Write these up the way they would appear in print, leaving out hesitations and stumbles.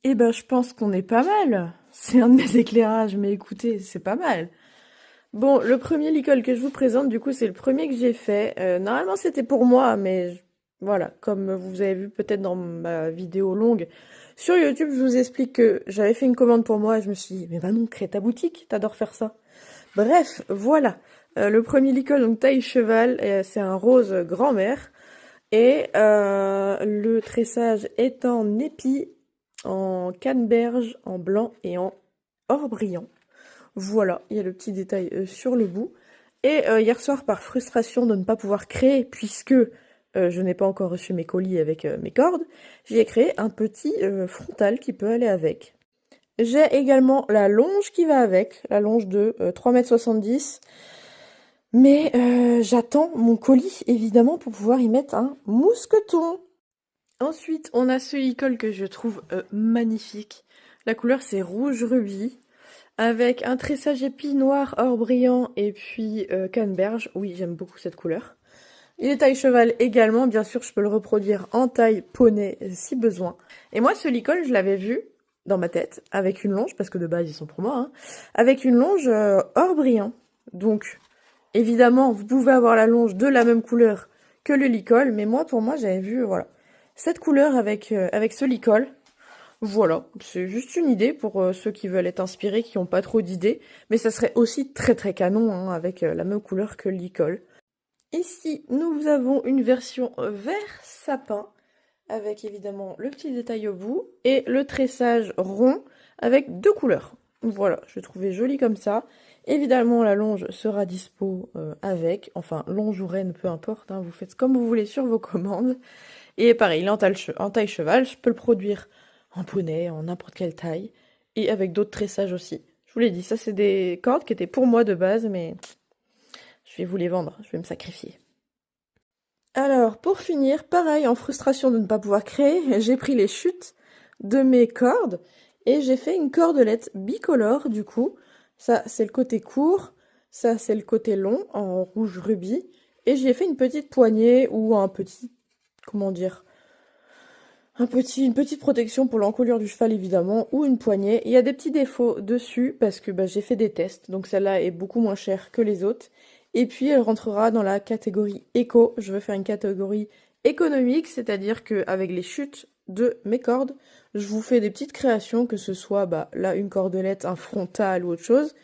Eh ben, je pense qu'on est pas mal. C'est un de mes éclairages, mais écoutez, c'est pas mal. Bon, le premier licol que je vous présente, du coup, c'est le premier que j'ai fait. Normalement, c'était pour moi, mais voilà, comme vous avez vu peut-être dans ma vidéo longue sur YouTube, je vous explique que j'avais fait une commande pour moi et je me suis dit, mais Manon, crée ta boutique, t'adores faire ça. Bref, voilà. Le premier licol, donc taille cheval, c'est un rose grand-mère. Et le tressage est en épi, en canneberge, en blanc et en or brillant. Voilà, il y a le petit détail sur le bout. Et hier soir, par frustration de ne pas pouvoir créer, puisque je n'ai pas encore reçu mes colis avec mes cordes, j'ai créé un petit frontal qui peut aller avec. J'ai également la longe qui va avec, la longe de 3,70 m. Mais j'attends mon colis, évidemment, pour pouvoir y mettre un mousqueton. Ensuite, on a ce licol que je trouve magnifique. La couleur, c'est rouge rubis, avec un tressage épi noir or brillant et puis canneberge. Oui, j'aime beaucoup cette couleur. Il est taille cheval également, bien sûr, je peux le reproduire en taille poney si besoin. Et moi, ce licol, je l'avais vu dans ma tête, avec une longe, parce que de base, ils sont pour moi, hein, avec une longe or brillant. Donc, évidemment, vous pouvez avoir la longe de la même couleur que le licol, mais moi, pour moi, j'avais vu, voilà, cette couleur avec ce licol. Voilà, c'est juste une idée pour ceux qui veulent être inspirés, qui n'ont pas trop d'idées, mais ça serait aussi très très canon, hein, avec la même couleur que le licol. Ici, nous avons une version vert sapin, avec évidemment le petit détail au bout, et le tressage rond avec deux couleurs. Voilà, je trouvais joli comme ça. Évidemment, la longe sera dispo avec, enfin, longe ou reine, peu importe, hein, vous faites comme vous voulez sur vos commandes. Et pareil, il est en taille cheval, je peux le produire en poney, en n'importe quelle taille, et avec d'autres tressages aussi. Je vous l'ai dit, ça c'est des cordes qui étaient pour moi de base, mais je vais vous les vendre, je vais me sacrifier. Alors, pour finir, pareil, en frustration de ne pas pouvoir créer, j'ai pris les chutes de mes cordes et j'ai fait une cordelette bicolore du coup. Ça, c'est le côté court, ça, c'est le côté long en rouge rubis. Et j'ai fait une petite poignée ou un petit, comment dire, une petite protection pour l'encolure du cheval évidemment, ou une poignée. Il y a des petits défauts dessus parce que bah, j'ai fait des tests, donc celle-là est beaucoup moins chère que les autres. Et puis elle rentrera dans la catégorie éco. Je veux faire une catégorie économique, c'est-à-dire qu'avec les chutes de mes cordes, je vous fais des petites créations, que ce soit bah, là une cordelette, un frontal ou autre chose.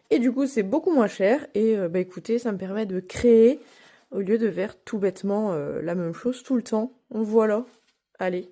Et du coup c'est beaucoup moins cher et bah écoutez, ça me permet de créer au lieu de faire tout bêtement la même chose tout le temps. Voilà, allez.